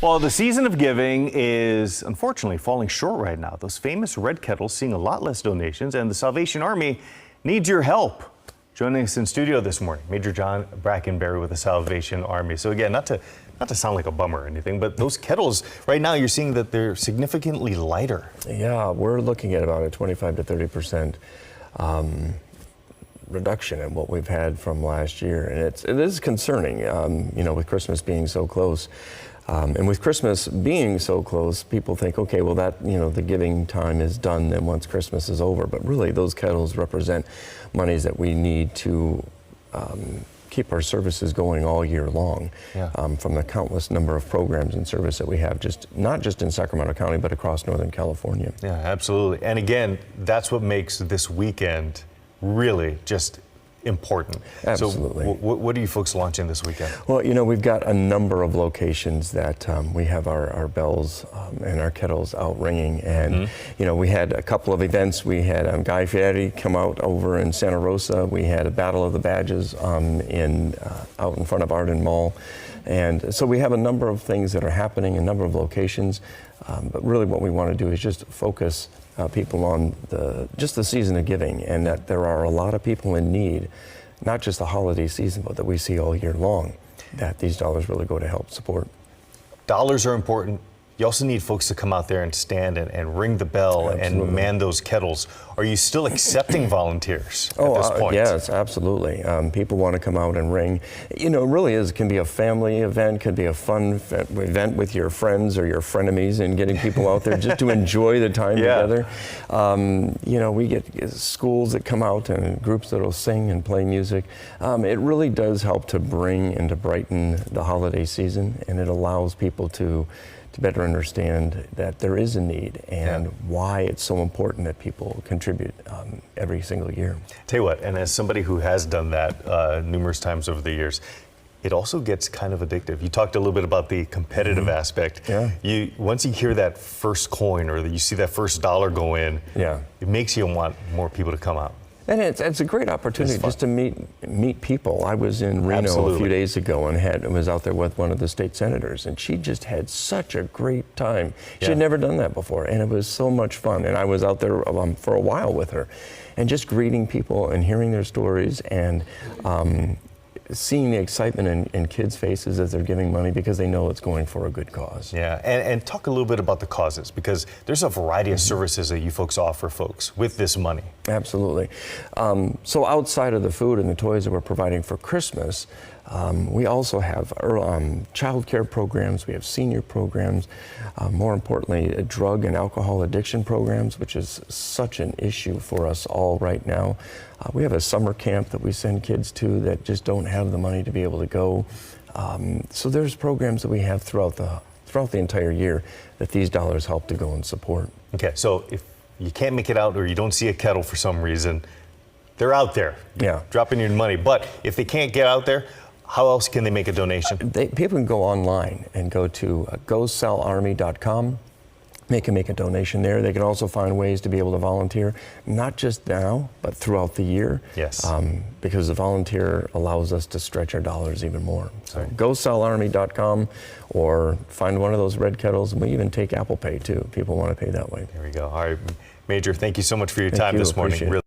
Well, the season of giving is unfortunately falling short right now. Those famous red kettles seeing a lot less donations, and the Salvation Army needs your help. Joining us in studio this morning, Major John Brackenberry with the Salvation Army. So again, not to sound like a bummer or anything, but those kettles right now, you're seeing that they're significantly lighter. Yeah, we're looking at about a 25 to 30% reduction in what we've had from last year, and it is concerning. You know, with Christmas being so close. And with Christmas being so close, people think, okay, well, that, you know, the giving time is done then once Christmas is over. But really, those kettles represent monies that we need to keep our services going all year long. Yeah. From the countless number of programs and service that we have, not just in Sacramento County, but across Northern California. Yeah, absolutely. And again, that's what makes this weekend really just important. Absolutely. So what are you folks launching this weekend? Well, you know, we've got a number of locations that we have our bells and our kettles out ringing. And, you know, we had a couple of events. We had Guy Fieri come out over in Santa Rosa. We had a Battle of the Badges out in front of Arden Mall. And so we have a number of things that are happening, a number of locations. But really what we want to do is just focus people on just the season of giving, and that there are a lot of people in need, not just the holiday season, but that we see all year long, that these dollars really go to help support. Dollars are important. You also need folks to come out there and stand and ring the bell. Absolutely. And man those kettles. Are you still accepting volunteers at this point? Yes, absolutely. People want to come out and ring. You know, it really is. It can be a family event, could be a fun event with your friends or your frenemies, and getting people out there just to enjoy the time together. You know, we get schools that come out and groups that will sing and play music. It really does help to bring and to brighten the holiday season, and it allows people to better understand that there is a need and why it's so important that people contribute every single year. Tell you what, and as somebody who has done that numerous times over the years, it also gets kind of addictive. You talked a little bit about the competitive aspect. Yeah. Once you hear that first coin or you see that first dollar go in, it makes you want more people to come out. And it's a great opportunity just to meet people. I was in Reno a few days ago and was out there with one of the state senators, and she just had such a great time. She had never done that before, and it was so much fun. And I was out there for a while with her, and just greeting people and hearing their stories and seeing the excitement in kids' faces as they're giving money because they know it's going for a good cause. Yeah, and talk a little bit about the causes, because there's a variety of services that you folks offer folks with this money. Absolutely. So outside of the food and the toys that we're providing for Christmas, we also have child care programs, we have senior programs, more importantly, drug and alcohol addiction programs, which is such an issue for us all right now. We have a summer camp that we send kids to that just don't have the money to be able to go. So there's programs that we have throughout the entire year that these dollars help to go and support. Okay, so if you can't make it out or you don't see a kettle for some reason, they're out there dropping your money. But if they can't get out there, how else can they make a donation? People can go online and go to GoSalArmy.com. They can make a donation there. They can also find ways to be able to volunteer, not just now, but throughout the year. Yes. Because the volunteer allows us to stretch our dollars even more. So GoSalArmy.com, or find one of those red kettles. We even take Apple Pay too. People want to pay that way. There we go. All right, Major, thank you so much for your time this morning.